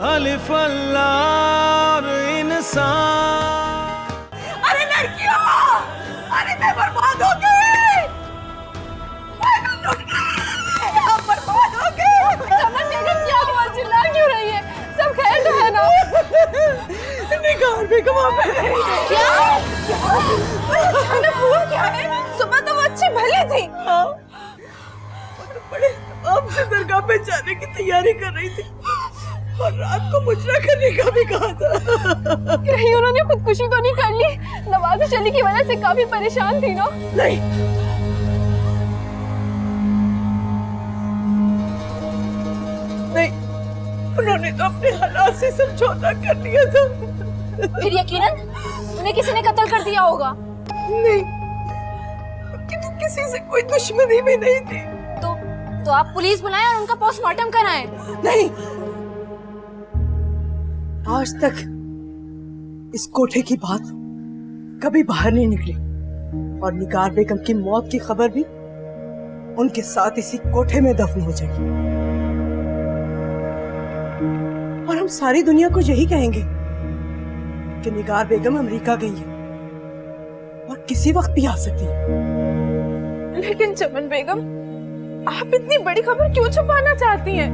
अलिफ अल्लाह और इंसान। अरे लड़कियों, अरे मैं बर्बाद हो गई, मैं लुट गई, हम बर्बाद हो गए। चमन बेगम क्या हुआ, चिल्ला क्यों रही है? सब खैर तो है ना? निगार बेगम आप क्या? अचानक हुआ क्या है? सुबह तो वो अच्छी भली थी। हाँ, बड़े आपसे दरगाह पे जाने की तैयारी कर रही थी और रात को मुजरा करने का भी कहा था। कहीं उन्होंने खुदकुशी तो नहीं कर ली? नवाज शली की वजह से काफी परेशान थी ना? नहीं, नहीं, उन्होंने तो अपने हालात से समझौता कर लिया था। फिर यकीनन उन्हें किसी ने कत्ल कर दिया होगा। नहीं, उनकी तो किसी से कोई दुश्मनी भी नहीं थी। तो आप पुलिस बुलाएं और उनका पोस्टमार्टम कराएं। नहीं, आज तक इस कोठे की बात कभी बाहर नहीं निकली और निगार बेगम की मौत की खबर भी उनके साथ इसी कोठे में दफन हो जाएगी और हम सारी दुनिया को यही कहेंगे कि निगार बेगम अमेरिका गई है और किसी वक्त भी आ सकती है। लेकिन चमन बेगम, आप इतनी बड़ी खबर क्यों छुपाना चाहती हैं?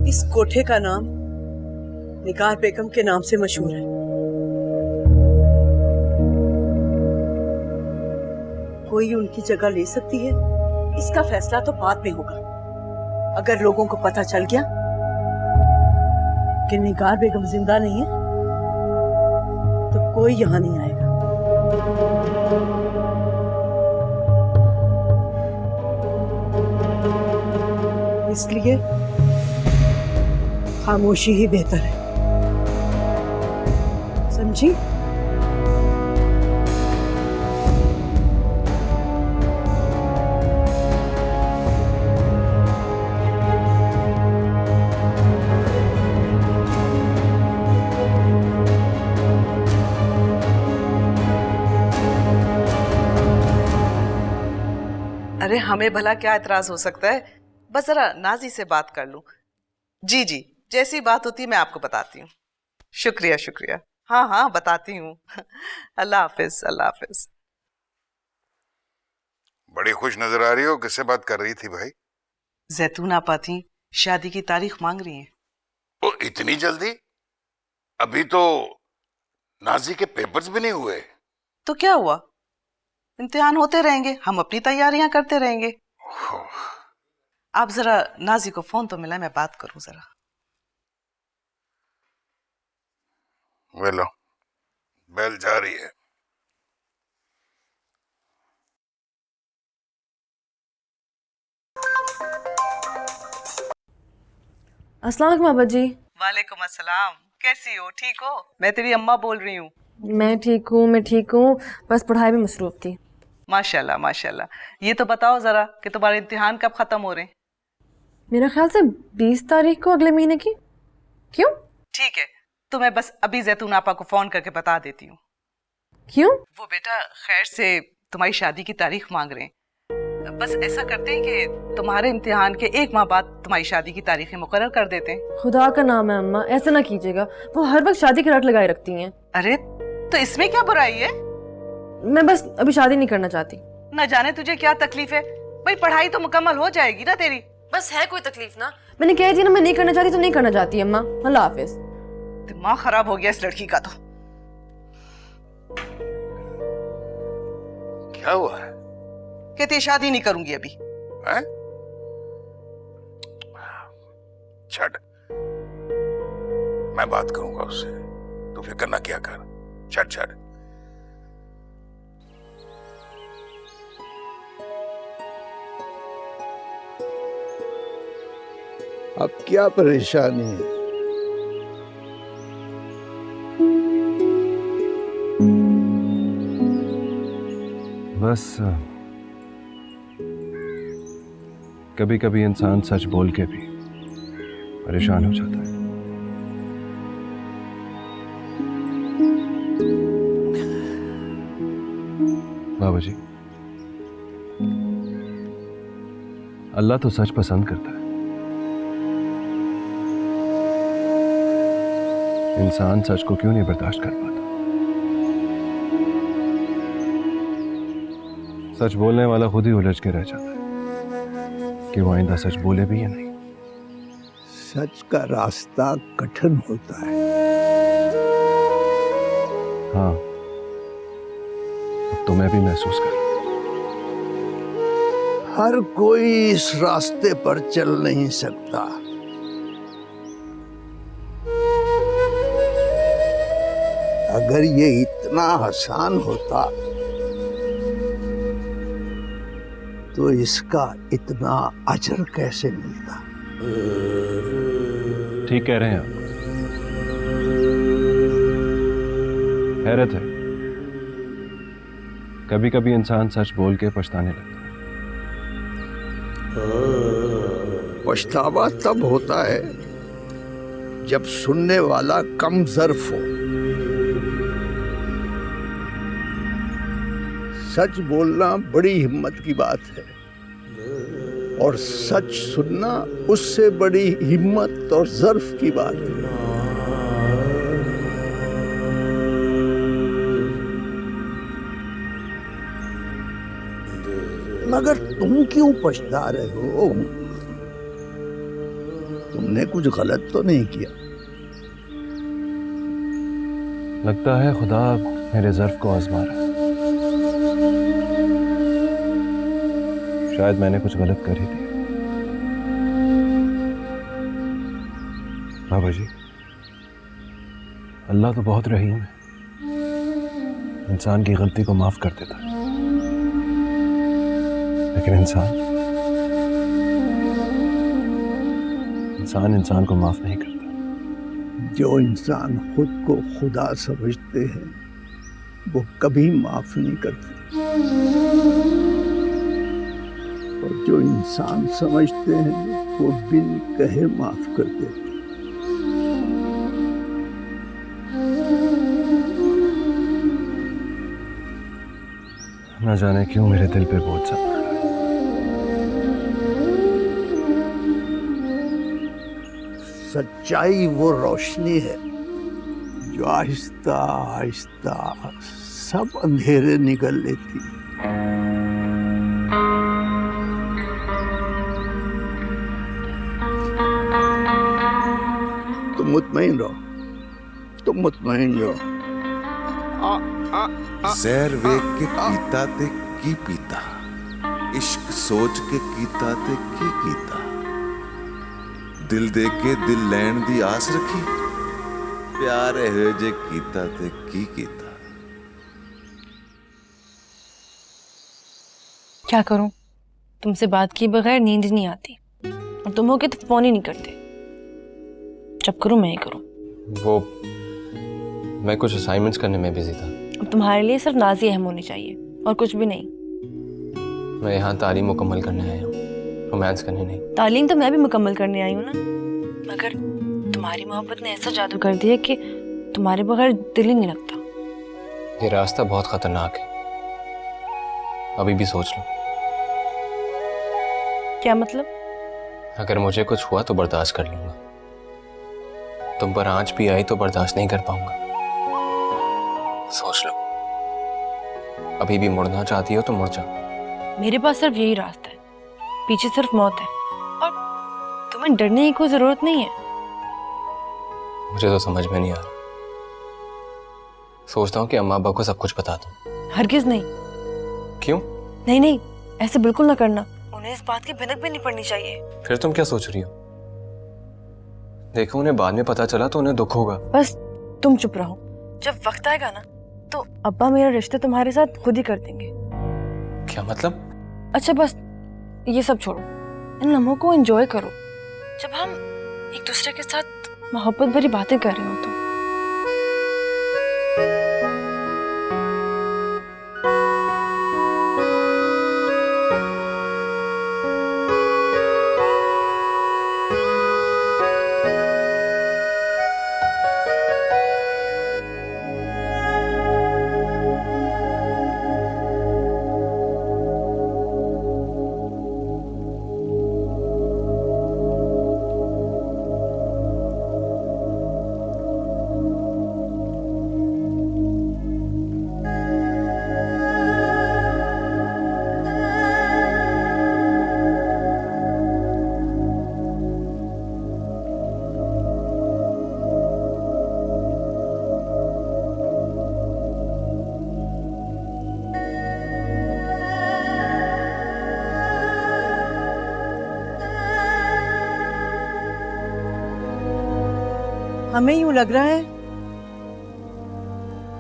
इस कोठे का नाम निगार बेगम के नाम से मशहूर है। कोई उनकी जगह ले सकती है, इसका फैसला तो बाद में होगा। अगर लोगों को पता चल गया कि निगार बेगम जिंदा नहीं है तो कोई यहाँ नहीं आएगा। इसलिए खामोशी ही बेहतर है, समझी? अरे हमें भला क्या एतराज हो सकता है, बस जरा नाजी से बात कर लूं। जी जी, जैसी बात होती है मैं आपको बताती हूँ। शुक्रिया शुक्रिया, हाँ हाँ बताती हूँ। अल्लाह हाफिज, अल्लाह हाफिज। बड़ी खुश नजर आ रही हो, किससे बात कर रही थी भाई? जैतून आपा थी, शादी की तारीख मांग रही हैं। ओ, इतनी जल्दी? अभी तो नाजी के पेपर्स भी नहीं हुए। तो क्या हुआ, इम्तिहान होते रहेंगे, हम अपनी तैयारियां करते रहेंगे। आप जरा नाजी को फोन तो मिला, मैं बात करूं जरा। वेलो, बेल जा रही है। अस्सलाम वालेकुम बाबा जी। वालेकुम अस्सलाम, कैसी हो, ठीक हो? मैं तेरी अम्मा बोल रही हूँ। मैं ठीक हूँ, बस पढ़ाई में मसरूफ थी। माशाल्लाह माशाल्लाह। ये तो बताओ जरा कि तुम्हारे इम्तिहान कब खत्म हो रहे हैं? मेरा ख्याल से 20 तारीख को, अगले महीने की। क्यों? ठीक है, तो मैं बस अभी जैतून आपा को फोन करके बता देती हूँ। क्यों? वो बेटा खैर से तुम्हारी शादी की तारीख मांग रहे हैं। बस ऐसा करते हैं कि तुम्हारे इम्तिहान के 1 माह बाद तुम्हारी शादी की तारीखें मुकर्रर कर देते हैं। खुदा का नाम है अम्मा, ऐसा ना कीजिएगा, वो हर वक्त शादी की रट लगाए रखती हैं। अरे तो इसमें क्या बुराई है? मैं बस अभी शादी नहीं करना चाहती। न जाने तुझे क्या तकलीफ है भाई, पढ़ाई तो मुकम्मल हो जाएगी ना तेरी। बस है कोई तकलीफ ना? मैंने कह दिया ना, मैं नहीं करना चाहती तो नहीं करना चाहती अम्मा। अल्लाह हाफिज। दिमाग खराब हो गया इस लड़की का तो। क्या हुआ है? कहती है शादी नहीं करूंगी अभी। हैं? छड़, मैं बात करूंगा उससे, तू फिक्र ना किया कर। छड़ छड़। अब क्या परेशानी है? बस कभी कभी इंसान सच बोल के भी परेशान हो जाता है। बाबा जी, अल्लाह तो सच पसंद करता है। इंसान सच को क्यों नहीं बर्दाश्त कर पाता? सच बोलने वाला खुद ही उलझ के रह जाता है कि वो आइंदा सच बोले भी या नहीं। सच का रास्ता कठिन होता है। हाँ, अब तो मैं भी महसूस कर रहा हूं। हर कोई इस रास्ते पर चल नहीं सकता। अगर ये इतना आसान होता तो इसका इतना अजर कैसे मिलता? ठीक कह रहे हैं आप। हैरत है, कभी कभी इंसान सच बोल के पछताने लगता है। पछतावा तब होता है जब सुनने वाला कम ज़र्फ हो। सच बोलना बड़ी हिम्मत की बात है और सच सुनना उससे बड़ी हिम्मत और ज़र्फ की बात है। मगर तुम क्यों पछता रहे हो? तुमने कुछ गलत तो नहीं किया? लगता है खुदा मेरे ज़र्फ को आजमा रहा है। शायद मैंने कुछ गलत कर ही दिया। बाबा जी, अल्लाह तो बहुत रहीम है, इंसान की गलती को माफ कर देता है, लेकिन इंसान को माफ नहीं करता। जो इंसान खुद को खुदा समझते हैं वो कभी माफ नहीं करते, और जो इंसान समझते हैं वो बिन कहे माफ कर देते। न जाने क्यों मेरे दिल पे बोझ सा पड़ रहा है। सच्चाई वो रोशनी है जो आहिस्ता आहिस्ता सब अंधेरे निगल लेती। तुम मुतमईन रहो, तुम मुतमईन रहो। ਜ਼ਹਿਰ ਵੇਖ ਕੇ ਪੀਤਾ ਤੇ ਕੀ ਪੀਤਾ, ਇਸ਼ਕ ਸੋਚ ਕੇ ਕੀਤਾ ਤੇ ਕੀ ਕੀਤਾ, ਦਿਲ ਦੇ ਕੇ ਦਿਲ ਲੈਣ ਦੀ ਆਸ ਰੱਖੀ, ਪਿਆਰ ਇਹੋ ਜੇ ਕੀਤਾ ਤੇ ਕੀ ਕੀਤਾ। क्या करूं, तुमसे बात किए बगैर नींद नहीं आती, और तुम हो के तो फोन ही नहीं करते। जब करूं मैं ही करूं। वो मैं कुछ असाइनमेंट्स करने में बिजी था। अब तुम्हारे लिए सिर्फ नाज़ी अहम होनी चाहिए और कुछ भी नहीं। मैं यहाँ तालीम मुकम्मल करने आया हूँ, रोमांस करने नहीं। तालीम तो मैं भी मुकम्मल करने आई हूँ ना, मगर तुम्हारी मोहब्बत ने ऐसा जादू कर दिया कि तुम्हारे बगैर दिल ही नहीं लगता। ये रास्ता बहुत खतरनाक है, अभी भी सोच लो। क्या मतलब? अगर मुझे कुछ हुआ तो बर्दाश्त कर लूंगा, तुम पर आंच भी आई तो बर्दाश्त नहीं कर पाऊंगा। सोच लो, अभी भी मुड़ना चाहती हो तो मुड़ जाओ। मेरे पास सिर्फ यही रास्ता है, पीछे सिर्फ मौत है, और तुम्हें डरने की कोई जरूरत नहीं है। मुझे तो समझ में नहीं आ रहा। सोचता हूँ कि अम्मा अब्बा को सब कुछ बता दूं। हरगिज नहीं। क्यों? नहीं नहीं, ऐसे बिल्कुल ना करना, उन्हें इस बात की भनक भी नहीं पड़नी चाहिए। फिर तुम क्या सोच रही हो? देखो, उन्हें बाद में पता चला तो उन्हें दुख होगा। बस तुम चुप रहो, जब वक्त आएगा ना तो अब्बा मेरा रिश्ता तुम्हारे साथ खुद ही कर देंगे। क्या मतलब? अच्छा बस ये सब छोड़ो, इन लम्हों को एंजॉय करो, जब हम एक दूसरे के साथ मोहब्बत भरी बातें कर रहे हो तो। हमें यूं लग रहा है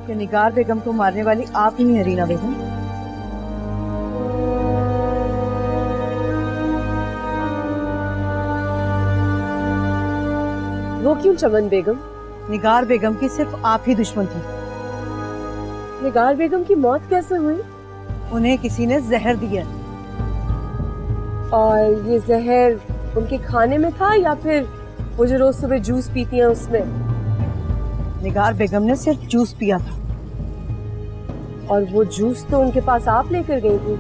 कि निगार बेगम को मारने वाली आप ही हैं रीना बेगम। वो क्यों चमन बेगम? निगार बेगम की सिर्फ आप ही दुश्मन थी। निगार बेगम की मौत कैसे हुई? उन्हें किसी ने जहर दिया। और ये जहर उनके खाने में था या फिर वो जो रोज सुबह जूस पीती हैं उसमें? निगार बेगम ने सिर्फ जूस पिया था। और वो जूस तो उनके पास आप लेकर गई थी,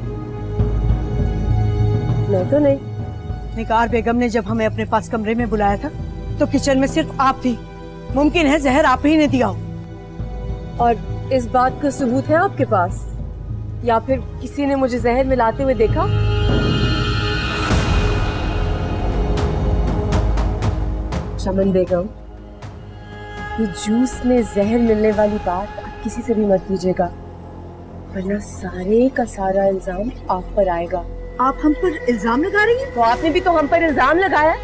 मैं तो नहीं। निगार बेगम ने जब हमें अपने पास कमरे में बुलाया था तो किचन में सिर्फ आप थी। मुमकिन है जहर आप ही ने दिया हो। और इस बात का सबूत है आपके पास या फिर किसी ने मुझे जहर मिलाते हुए देखा? चमन बेगम, ये जूस में जहर मिलने वाली बात आप किसी से भी मत कीजिएगा, वरना सारे का सारा इल्जाम आप पर आएगा। आप हम पर इल्जाम लगा रही हैं? तो आपने भी तो हम पर इल्जाम लगाया।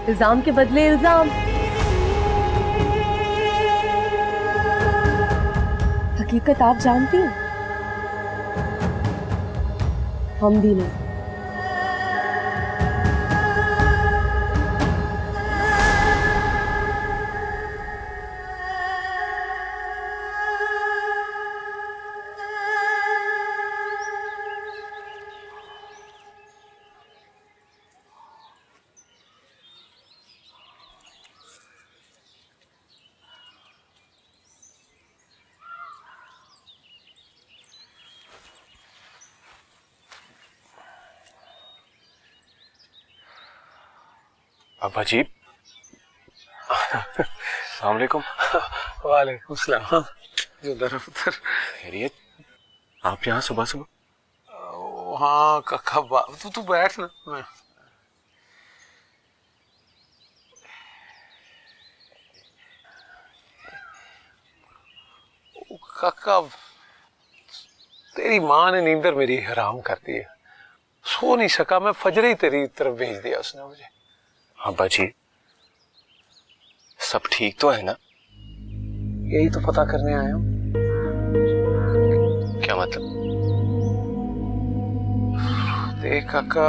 इल्जाम के बदले इल्जाम। हकीकत आप जानती हैं, हम भी नहीं। अब्बा जी। अस्सलाम वालेकुम। वालेकुम सलाम। हाँ, उधर उधर। खैरियत? आप यहाँ सुबह सुबह? हाँ काका, तू बैठ ना। मैं काका, तेरी माँ ने नींदर मेरी हराम कर दी है। सो नहीं सका मैं, फजर ही तेरी तरफ भेज दिया उसने मुझे। अब्बा जी, सब ठीक तो है ना? यही तो पता करने आया हूँ। क्या मतलब? देख काका,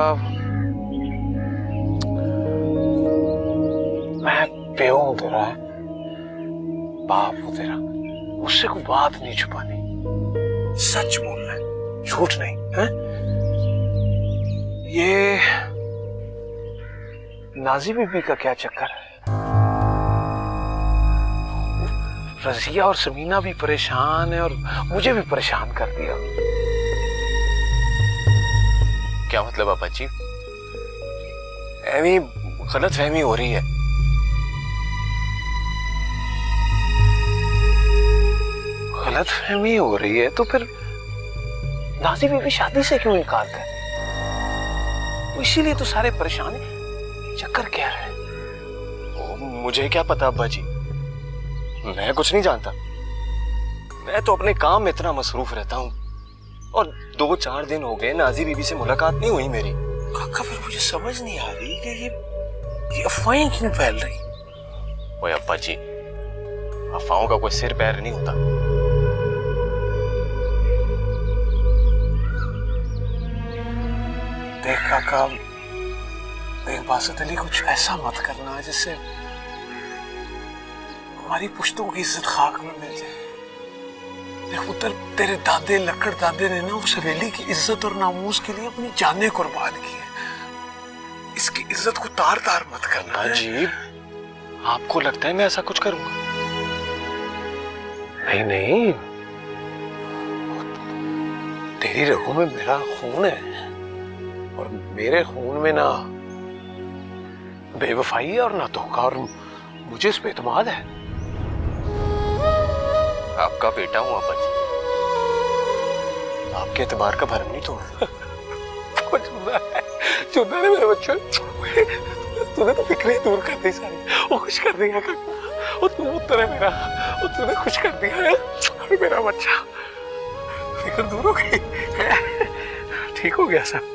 मैं प्यो हूं तेरा, है बाप हूं तेरा, मुझसे कोई बात नहीं छुपानी, सच बोलना है, झूठ नहीं है। ये नाजी बीबी का क्या चक्कर है? रजिया और समीना भी परेशान है और मुझे भी परेशान कर दिया। क्या मतलब अब्बा जी? एवी गलत फहमी हो रही है। गलत फहमी हो रही है तो फिर नाजी बीबी शादी से क्यों इनकार कर रही है? इसीलिए तो सारे परेशान हैं। चक्कर क्या है? मुझे क्या पता अब्बा जी, मैं कुछ नहीं जानता। मैं तो अपने काम में इतना मसरूफ रहता हूँ और 2-4 दिन हो गए नाजी बीबी से मुलाकात नहीं हुई मेरी। काका, फिर मुझे समझ नहीं आ रही कि ये अफवाहें क्यों फैल रही? ओए अब्बा जी, अफवाहों का कोई सिर पैर नहीं होता। देख काका, देख बासत अली, कुछ ऐसा मत करना जिससे हमारी पुश्तों की इज्जत खाक में मिल जाए। देख पुत्र, तेरे दादे लकड़ दादे ने ना उस हवेली की इज्जत और नामूस के लिए अपनी जानें कुर्बान की है। इसकी इज्जत को तार तार मत करना। अजीब, आपको लगता है मैं ऐसा कुछ करूंगा? नहीं नहीं, तेरी रगों में मेरा खून है और मेरे खून में ना बेवफाई है और ना धोखा, और मुझे इस पे एतमाद है। आपका बेटा हूं अब्बा जी, आपके एतबार का भरम नहीं तोड़ूंगा। चुना ने मेरे बच्चे, तूने तो फिक्र ही दूर कर दी सारी, वो खुश कर दिया। वो तू पुत्र है मेरा, वो तूने खुश कर दिया है मेरा बच्चा। फिक्र दूर हो गई, ठीक हो गया सब।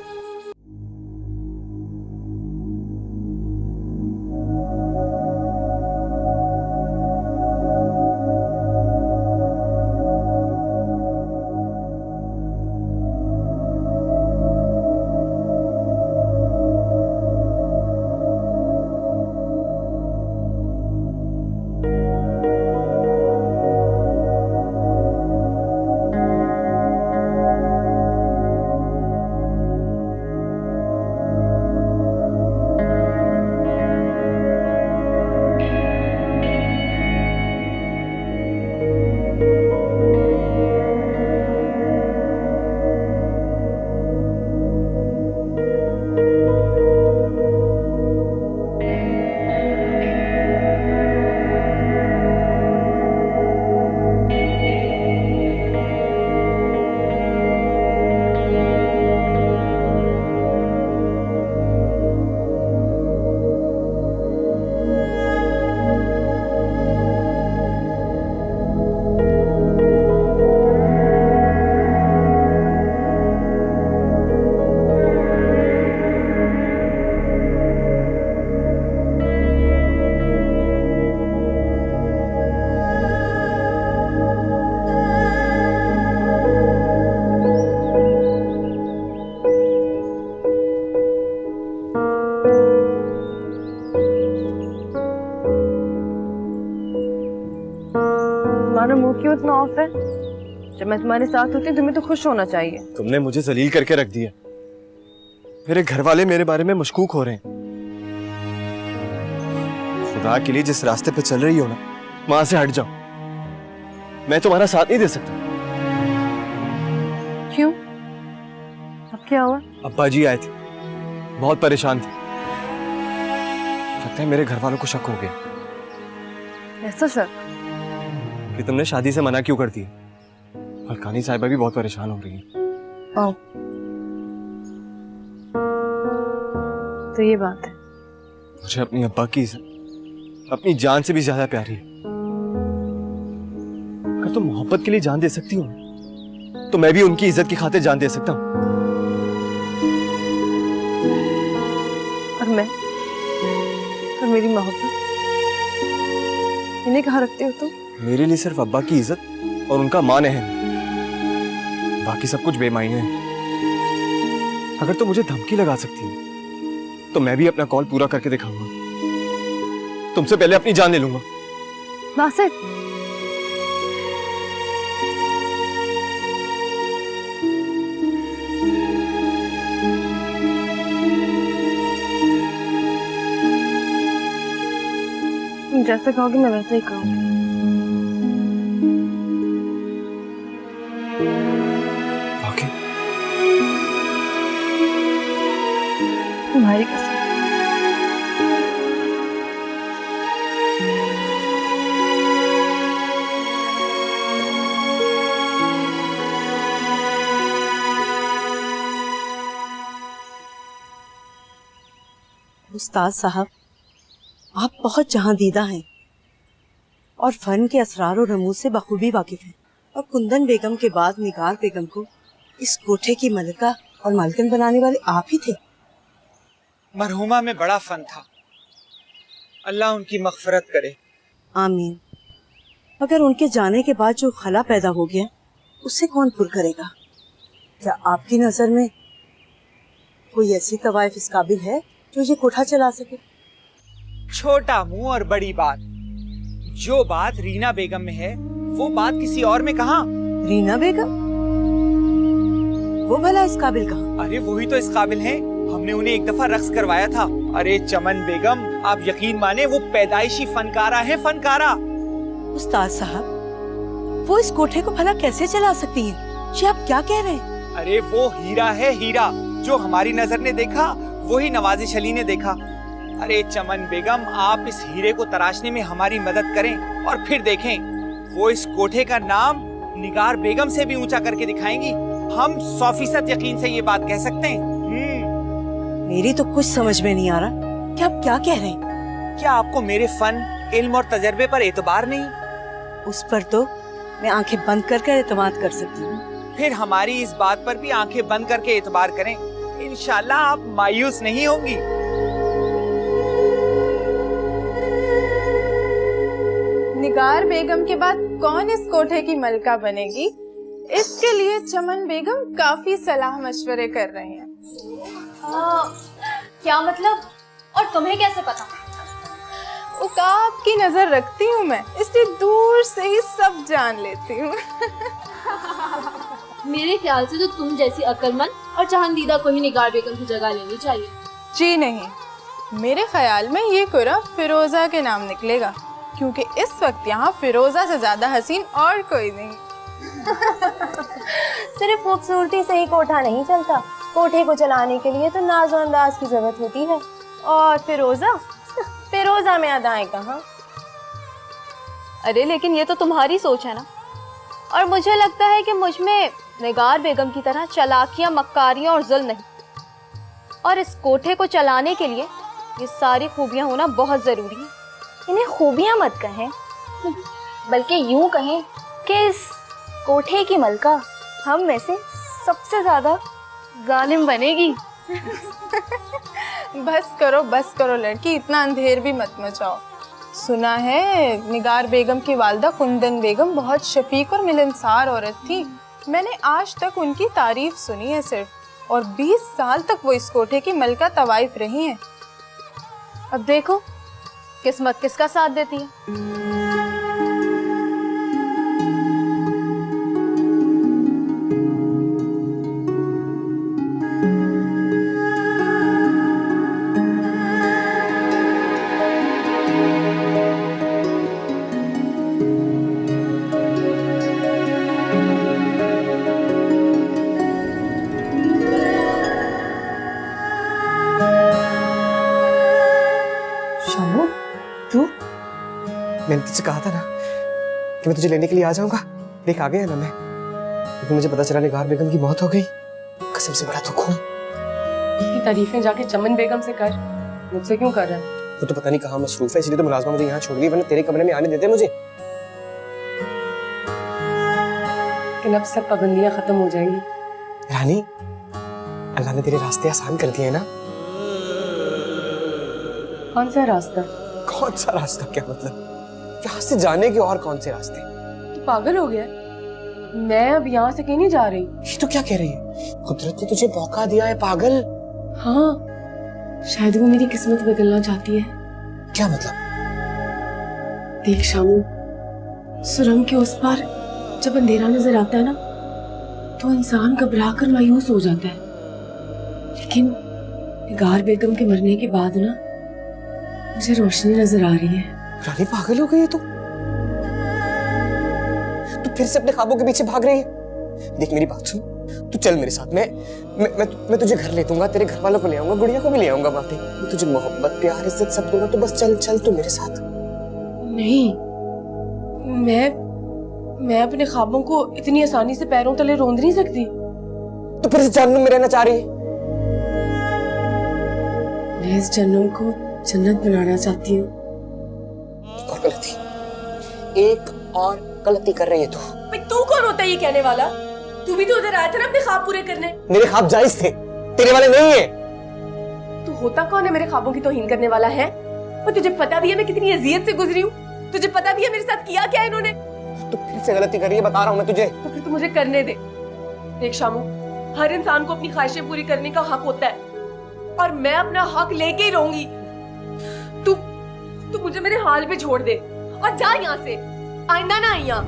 मुंह क्यों इतना ऑफ है? जब मैं तुम्हारे साथ होती हूँ तुम्हें तो खुश होना चाहिए। तुमने मुझे जलील करके रख दिया। मेरे घर वाले मेरे बारे में मशकूक हो रहे हैं। खुदा के लिए जिस रास्ते पे चल रही हो ना, वहां से हट जाओ। मैं तुम्हारा साथ नहीं दे सकता। क्यों? अब क्या हुआ? अब्बा जी आए थे, बहुत परेशान थे। लगता है मेरे घर वालों को शक हो गया ऐसा शक? कि तुमने शादी से मना क्यों कर दिया। हल्कानी साहिबा भी बहुत परेशान हो रही है। ओ, तो ये बात है। मुझे अपनी अब्बा की इज्जत अपनी जान से भी ज्यादा प्यारी है। अगर तुम मोहब्बत के लिए जान दे सकती हो तो मैं भी उनकी इज्जत की खातिर जान दे सकता हूँ। और मैं और मेरी मोहब्बत इन्हें कहाँ रखते हो तुम? मेरे लिए सिर्फ अब्बा की इज्जत और उनका मान है, बाकी सब कुछ बेमायने है। अगर तुम मुझे धमकी लगा सकती हो तो मैं भी अपना कॉल पूरा करके दिखाऊंगा। तुमसे पहले अपनी जान ले लूंगा। नासिर, तुम जैसे कहोगे मैं वैसे ही कहूँगी। ओके, तुम्हारी कसम। उस्ताद साहब, आप बहुत जहांदीदा हैं और फन के असरार और रमूज से बखूबी वाकिफ हैं। और कुंदन बेगम के बाद निगार बेगम को इस कोठे की मलिका और मालकिन बनाने वाले आप ही थे। मरहुमा में बड़ा फन था, अल्लाह उनकी मग़फ़िरत करे। आमीन। मगर उनके जाने के बाद जो खला पैदा हो गया उसे कौन पुर करेगा? क्या आपकी नजर में कोई ऐसी तवाइफ इस काबिल है जो ये कोठा चला सके? छोटा मुंह और बड़ी बात। जो बात रीना बेगम में है वो बात किसी और में कहाँ? रीना बेगम? वो भला इस काबिल कहाँ? अरे वही तो इस काबिल हैं। हमने उन्हें एक दफा रक्स करवाया था। अरे चमन बेगम, आप यकीन माने वो पैदाइशी फनकारा है, फनकारा। उस्ताद साहब, वो इस कोठे को भला कैसे चला सकती हैं? ये आप क्या कह रहे हैं? अरे वो हीरा है, हीरा। जो हमारी नजर ने देखा वही नवाजिश अली ने देखा। अरे चमन बेगम, आप इस हीरे को तराशने में हमारी मदद करें और फिर देखें वो इस कोठे का नाम निगार बेगम से भी ऊंचा करके दिखाएंगी। हम 100% यकीन से ये बात कह सकते हैं। मेरी तो कुछ समझ में नहीं आ रहा कि आप क्या कह रहे हैं। क्या आपको मेरे फन, इल्म और तजर्बे पर एतबार नहीं? उस पर तो मैं आंखें बंद करके एतमाद कर सकती हूँ। फिर हमारी इस बात पर भी आंखें बंद करके एतबार करें। इंशाल्लाह आप मायूस नहीं होंगी। निगार बेगम के बाद कौन इस कोठे की मलका बनेगी, इसके लिए चमन बेगम काफी सलाह मशवरे कर रहे हैं। क्या मतलब? और तुम्हें कैसे पता? उकाब की नजर रखती हूँ मैं, इसलिए दूर से ही सब जान लेती हूँ। मेरे ख्याल से तो तुम जैसी अक्लमंद और जहांदीदा को ही निगार बेगम की जगह लेनी चाहिए। जी नहीं, मेरे ख्याल में ये कुरा फिरोजा के नाम निकलेगा, क्योंकि इस वक्त यहाँ फिरोजा से ज्यादा हसीन और कोई नहीं। सिर्फ खूबसूरती से ही कोठा नहीं चलता, कोठे को चलाने के लिए तो नाज़ो अंदाज की जरूरत होती है। और फिरोजा फिरोजा में अदाएं कहाँ? अरे लेकिन ये तो तुम्हारी सोच है ना, और मुझे लगता है कि मुझ में निगार बेगम की तरह चालाकियां, मक्कारियां और जुल्म नहीं। और इस कोठे को चलाने के लिए ये सारी खूबियां होना बहुत जरूरी है। इन्हें खूबियां मत कहें, बल्कि यूं कहें कि इस कोठे की मलका हम में से सबसे ज्यादा जालिम बनेगी। बस करो लड़की, इतना अंधेर भी मत मचाओ। सुना है निगार बेगम की वालदा कुंदन बेगम बहुत शफीक और मिलनसार औरत थी। मैंने आज तक उनकी तारीफ सुनी है सिर्फ, और 20 साल तक वो इस कोठे की मलका तवाइफ रही हैं। अब देखो किस्मत किसका साथ देती है। शामू, तू? मैंने तुझसे कहा था ना कि मैं तुझे लेने के लिए आ जाऊंगा। देख आ गया ना मैं, लेकिन मुझे पता चला निगार बेगम की मौत हो गई। कसम से बड़ा दुख हुआ। इसकी तारीफें जाके चमन बेगम से कर, मुझसे क्यों कर रहा है? वो तो पता नहीं कहाँ मसरूफ है, इसलिए तो मुलाजमा मुझे यहाँ छोड़ गई, वरना तेरे कमरे में आने देते मुझे। लेकिन अब सब पाबंदियां खत्म हो जाएंगी। रानी, अल्लाह ने तेरे रास्ते आसान कर दिए ना। कौन सा रास्ता? कौन सा रास्ता? क्या मतलब? यहाँ से जाने के और कौन से रास्ते? तू पागल हो गया? मैं अब यहाँ से कहीं नहीं जा रही। ये तो क्या कह रही है? कुदरत ने तुझे मौका दिया है पागल। हाँ, शायद वो मेरी किस्मत बदलना चाहती है। क्या मतलब? देख शामू, सुरंग के उस पार जब अंधेरा नजर आता है ना, तो इंसान घबरा कर मायूस हो जाता है। लेकिन निगार बेगम के मरने के बाद ना, मुझे रोशनी नजर आ रही है। रानी पागल हो गई है तू? तू फिर से अपने ख्वाबों के पीछे भाग रही है। देख मेरी बात सुन, तू चल मेरे साथ। मैं तुझे घर ले दूंगा, तेरे घर वालों को ले आऊंगा, गुड़िया को भी ले आऊंगा। बातें मैं तुझे मोहब्बत प्यार इज्जत सब दूंगा, तो बस चल चल तू मेरे साथ। नहीं, मैं अपने ख्वाबों को इतनी आसानी से पैरों तले रोंद नहीं सकती। तो फिर इस जहन्नुम में रहना चाह रही है? मैं इस जन्नत को जन्नत बनाना चाहती हूँ। एक और गलती, एक और गलती कर रही है तू। भाई तू कौन होता है ये कहने वाला? तू भी तो उधर आया था ना अपने ख्वाब पूरे करने। मेरे ख्वाब जायज थे, तेरे वाले नहीं है। तू होता कौन है मेरे ख्वाबों की तौहीन करने वाला है? और तुझे पता भी है मैं कितनी अजियत से गुजरी हूँ? तुझे पता भी है मेरे साथ किया क्या इन्होंने? तू फिर से गलती कर रही है, बता रहा हूँ मैं तुझे। तो फिर तू मुझे करने दे। देख शामू, हर इंसान को अपनी ख्वाहिशें पूरी करने का हक होता है, और मैं अपना हक लेके ही रहूंगी। तू मुझे मेरे हाल पे छोड़ दे और जा यहाँ से। आइंदा ना आई यहाँ।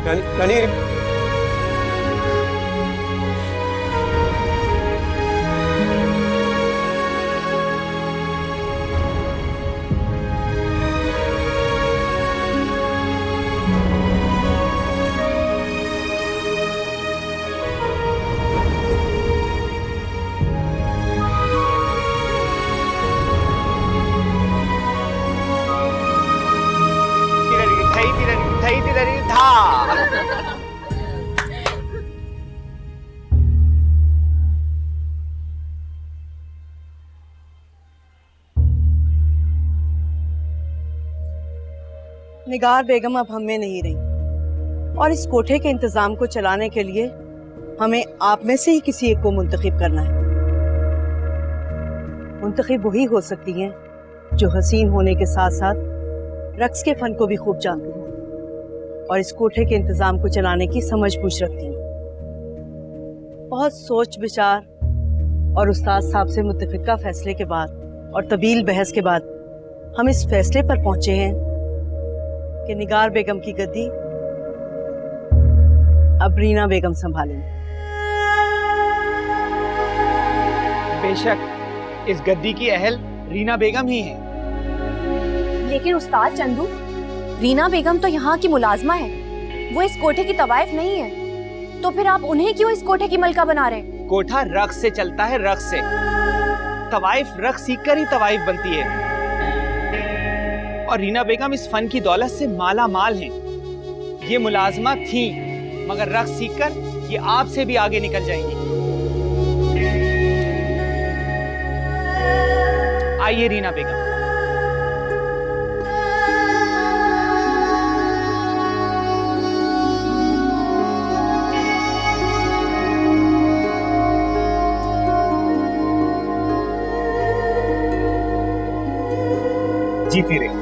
रानी, निगार बेगम अब हम में नहीं रही, और इस कोठे के इंतजाम को चलाने के लिए हमें आप में से ही किसी एक को मुंतखब करना है। मुंतखब वही हो सकती हैं जो हसीन होने के साथ साथ रक्स के फन को भी खूब जानती हैं और इस कोठे के इंतजाम को चलाने की समझ बूझ रखती हैं। बहुत सोच विचार और उस्ताद साहब से मुत्तफिका फैसले के बाद और तवील बहस के बाद हम इस फैसले पर पहुंचे हैं कि निगार बेगम की गद्दी अब रीना बेगम संभालेंगी। बेशक इस गद्दी की अहल रीना बेगम ही है। लेकिन उस्ताद चंदू, रीना बेगम तो यहाँ की मुलाजमा है, वो इस कोठे की तवाइफ नहीं है, तो फिर आप उन्हें क्यों इस कोठे की मलका बना रहे हैं? कोठा रक्स से चलता है, रक्स से। तवाइफ रक्स सीखकर ही तवाइफ बनती है, और रीना बेगम इस फन की दौलत से माला माल हैं। ये मुलाजमा थी, मगर रक्स सीखकर ये आपसे भी आगे निकल जाएंगी। आइए रीना बेगम। जीती रही।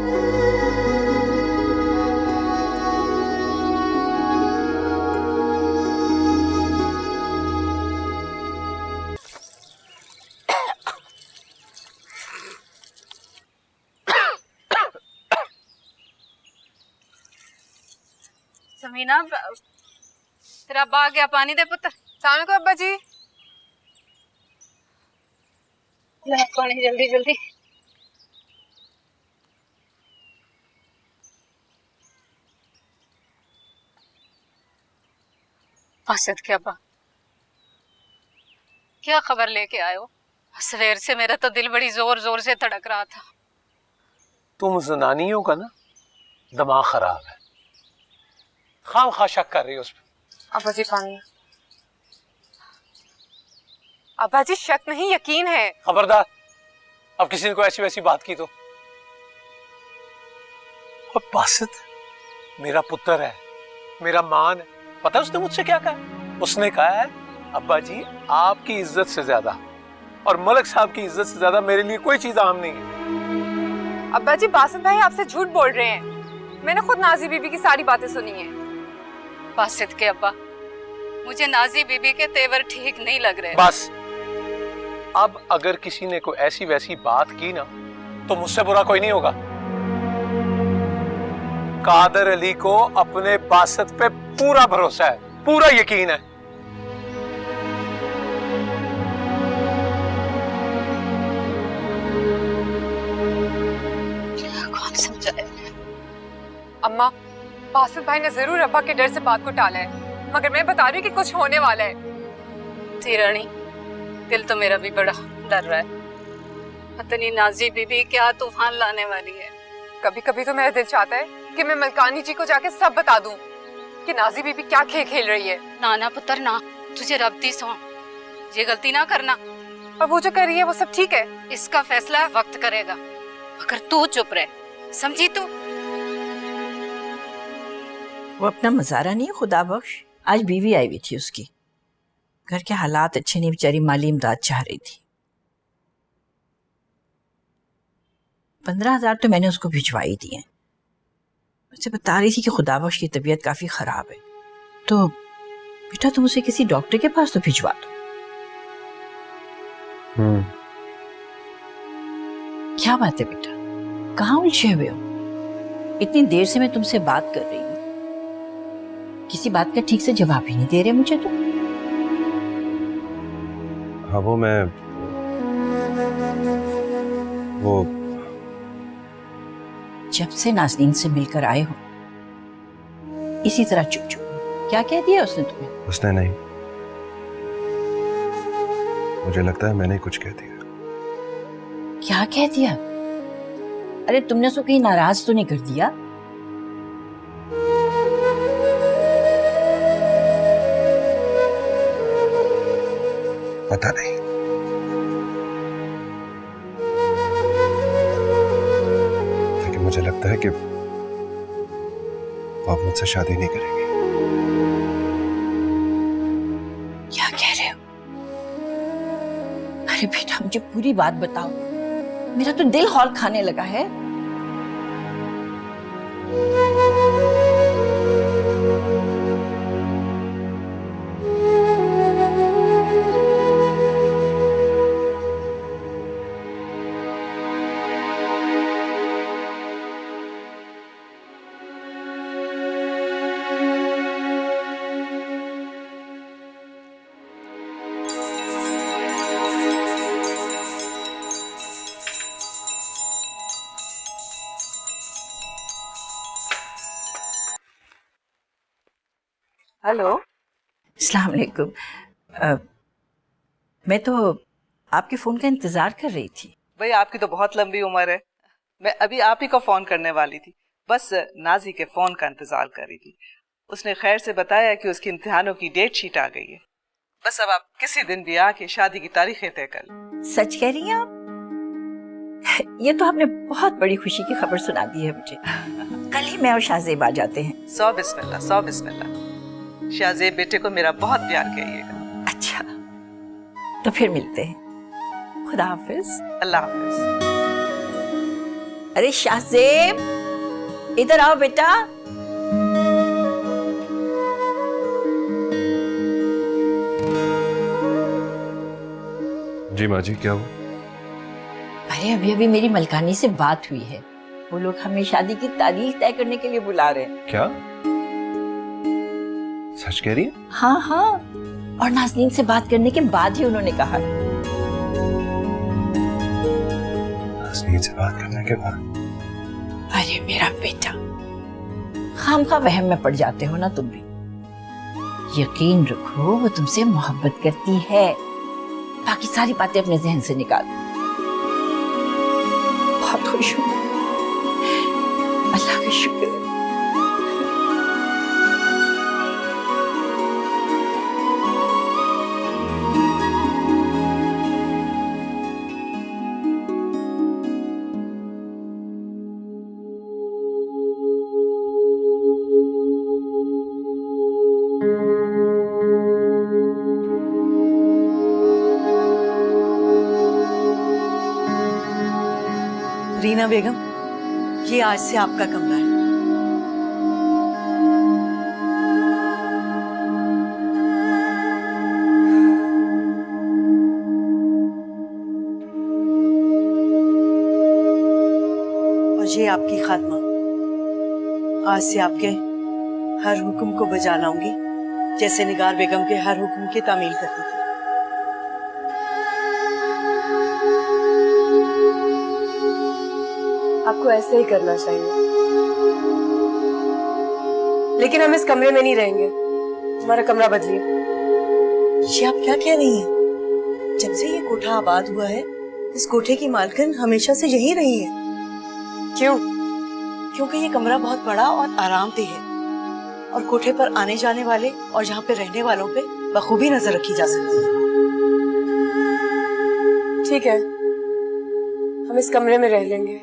समीना, तेरा अब्बा आ गया, पानी दे पुत्र। सामने को अब्बा जी। पानी जल्दी जल्दी। आसिद के अब्बा, क्या खबर लेके आए हो? सवेर से मेरा तो दिल बड़ी जोर जोर से धड़क रहा था। तुम जनानियों का ना दिमाग खराब है, खाम खा शक कर रही हो उस पर। अब्बा जी पानी। अब्बा जी शक नहीं यकीन है। खबरदार, अब किसी ने कोई ऐसी वैसी बात की तो। और बासित मेरा पुत्र है, मेरा मान है। पता है उसने मुझसे क्या कहा? उसने कहा है अब्बा जी आपकी इज्जत से ज्यादा और मलक साहब की इज्जत से ज्यादा मेरे लिए कोई चीज आम नहीं है। अब्बा जी बासित भाई आपसे झूठ बोल रहे हैं। मैंने खुद नाजी बीबी की सारी बातें सुनी हैं। बासित के अब्बा, मुझे नाजी बीबी के तेवर ठीक नहीं लग रहे। बस अब अगर किसी ने कोई ऐसी वैसी बात की ना तो मुझसे बुरा कोई नहीं होगा। कादर अली को अपने बासित पे पूरा भरोसा है, पूरा यकीन है। कौन समझाए? अम्मा, बासित भाई ने जरूर अब्बा के डर से बात को टाला है, मगर मैं बता रही हूँ कि कुछ होने वाला है। रानी, दिल तो मेरा भी बड़ा डर रहा है। पता नहीं नाजी बीबी क्या तूफान लाने वाली है। कभी कभी तो मेरा दिल चाहता है कि मैं मलकानी जी को जाके सब बता दूं कि नाजी बीबी क्या खेल खेल रही है। ना ना पुत्र ना, तुझे रब दी सौं, ये गलती ना करना। और वो जो कर रही है वो सब ठीक है? इसका फैसला वक्त करेगा, मगर तू चुप रहे, समझी तू? वो अपना मजारा नहीं है खुदा बख्श। आज बीवी आई हुई थी उसकी, घर के हालात अच्छे नहीं, बेचारी माली इमदाद चाह रही थी। 15,000 तो मैंने उसको भिजवाई दिए। मुझसे बता रही थी कि खुदाबख्श की तबीयत काफी खराब है, तो बेटा तुम उसे किसी डॉक्टर के पास तो भिजवा दो। क्या बात है बेटा, कहाँ उलझे हुए हो? इतनी देर से मैं तुमसे बात कर रही हूँ, किसी बात का ठीक से जवाब ही नहीं दे रहे मुझे तो। हाँ वो जब से नाज़नीन से मिलकर आए हो इसी तरह चुप चुप। क्या कह दिया उसने तुम्हें? उसने नहीं, मुझे लगता है मैंने कुछ कह दिया। क्या कह दिया? अरे तुमने उसको कहीं नाराज तो नहीं कर दिया? पता नहीं, लेकिन मुझे लगता है कि वो अब मुझसे शादी नहीं करेंगे। क्या कह रहे हो? अरे बेटा मुझे पूरी बात बताओ, मेरा तो दिल हौल खाने लगा है। हेलो, अस्सलाम वालेकुम। मैं तो आपके फोन का इंतजार कर रही थी। भाई आपकी तो बहुत लंबी उम्र है, मैं अभी आप ही को फोन करने वाली थी, बस नाजी के फोन का इंतजार कर रही थी। उसने खैर से बताया कि उसके इम्तिहानों की डेट शीट आ गई है, बस अब आप किसी दिन भी आके शादी की तारीखें तय कर लें। सच कह रही हैं आप? ये तो आपने बहुत बड़ी खुशी की खबर सुना दी है मुझे। कल ही मैं और शाहजेब आ जाते हैं। 100 बिस्मिल्लाह, 100 बिस्मिल्लाह। शाहजेब बेटे को मेरा बहुत प्यार कहिएगा। अच्छा, तो फिर मिलते हैं। खुदा हाफिज। अल्लाह हाफिज। अरे शाहजेब, इधर आओ बेटा। जी माँ जी, क्या हुआ? अरे अभी अभी मेरी मलकानी से बात हुई है, वो लोग हमें शादी की तारीख तय करने के लिए बुला रहे हैं। क्या सच कह रही है? हाँ हाँ, और नाज़नीन से बात करने के बाद ही उन्होंने कहा। नाज़नीन से बात करने के बाद? अरे मेरा बेटा, खामखा वहम में पड़ जाते हो ना तुम भी। यकीन रखो वो तुमसे मोहब्बत करती है, बाकी सारी बातें अपने जहन से निकाल दो। बहुत खुश हूँ। का शुक्र है। रीना बेगम, ये आज से आपका कमरा है। और ये आपकी खात्मा। आज से आपके हर हुक्म को बजा लाऊंगी, जैसे निगार बेगम के हर हुक्म की तामील करती थी। आपको ऐसे ही करना चाहिए, लेकिन हम इस कमरे में नहीं रहेंगे। हमारा कमरा बदलिए। ये आप क्या कह रही हैं? जब से ये कोठा आबाद हुआ है, इस कोठे की मालकिन हमेशा से यही रही है। क्यों? क्योंकि ये कमरा बहुत बड़ा और आरामदेह है और कोठे पर आने जाने वाले और यहाँ पे रहने वालों पे बखूबी नजर रखी जा सकती है। ठीक है, हम इस कमरे में रह लेंगे,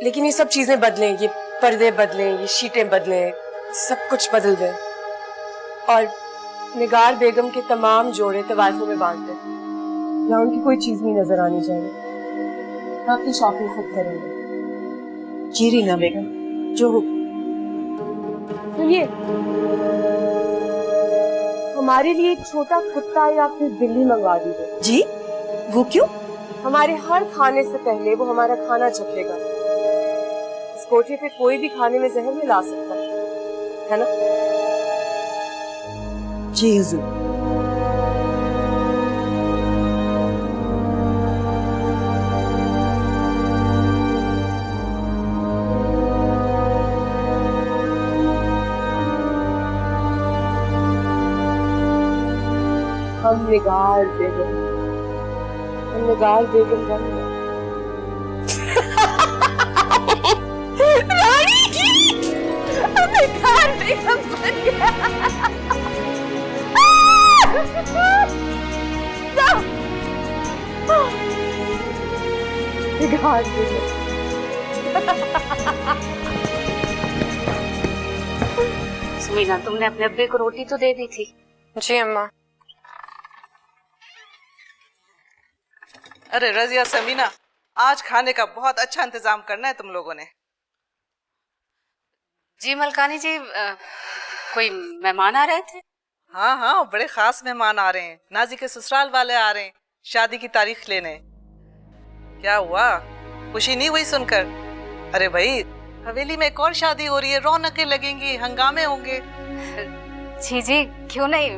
लेकिन ये सब चीजें बदलें, ये पर्दे बदलें, ये शीटें बदलें, सब कुछ बदल दें और निगार बेगम के तमाम जोड़े तवाइफों में बांट दें। यहाँ उनकी कोई चीज नहीं नजर आनी चाहिए। हम अपनी शॉपिंग खुद करेंगे। जी रीना बेगम, जो हो। सुनिए, हमारे लिए एक छोटा कुत्ता या फिर बिल्ली मंगवा दीजिए। जी? वो क्यों? हमारे हर खाने से पहले वो हमारा खाना चखेगा। इस कोठे पे कोई भी खाने में जहर मिला सकता है ना? जी हुजूर। हम निगार बेगम बन गए। रानी जी, हम निगार बेगम बन गए। निगार बेगम। सुमीना, तुमने अपने अब्बे को रोटी तो दे दी थी? जी अम्मा। अरे रजिया, समीना, आज खाने का बहुत अच्छा इंतजाम करना है तुम लोगों ने। जी मलकानी जी, कोई मेहमान आ रहे थे? हाँ हाँ, बड़े खास मेहमान आ रहे हैं। नाजी के ससुराल वाले आ रहे हैं शादी की तारीख लेने। क्या हुआ, खुशी नहीं हुई सुनकर? अरे भाई, हवेली में एक और शादी हो रही है, रौनकें लगेंगी, हंगामे होंगे। जी जी, क्यों नहीं,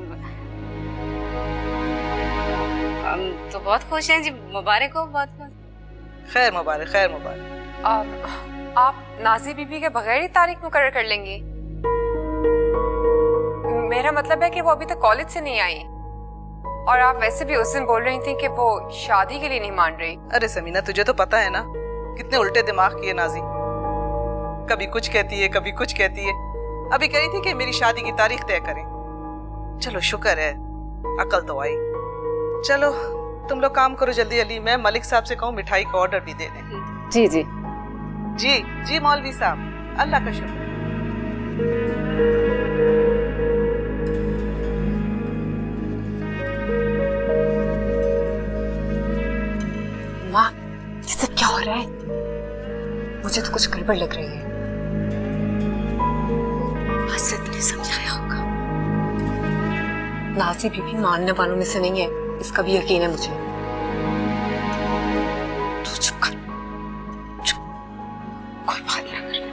हम तो बहुत खुश हैं जी। मुबारक हो, बहुत बहुत। खैर मुबारक, खैर मुबारक। आप नाजी बीबी के बगैर ही तारीख मुकर्रर कर लेंगी? मेरा मतलब है कि वो अभी तक कॉलेज से नहीं आई, और आप वैसे भी उस दिन बोल रही थी कि वो शादी के लिए नहीं मान रही। अरे समीना, तुझे तो पता है ना कितने उल्टे दिमाग की है नाजी। कभी कुछ कहती है, कभी कुछ कहती है। अभी कह रही थी कि मेरी शादी की तारीख तय करें। चलो शुक्र है अकल तो आई। चलो तुम लोग काम करो जल्दी जल्दी, मैं मलिक साहब से कहूँ मिठाई का ऑर्डर भी दे दें। जी जी जी जी मौलवी साहब, अल्लाह का शुक्र। माँ, ये सब क्या हो रहा है? मुझे तो कुछ गड़बड़ लग रही है। हसद ने समझाया होगा। नाजी बीबी मानने वालों में से नहीं है, इसका भी यकीन है मुझे। तू चुप कर, चुप, कोई बात ना कर।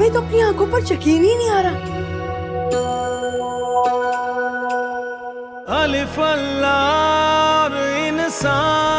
हमें तो अपनी आंखों पर यकीन ही नहीं आ रहा। अलिफ अल्लाह इंसान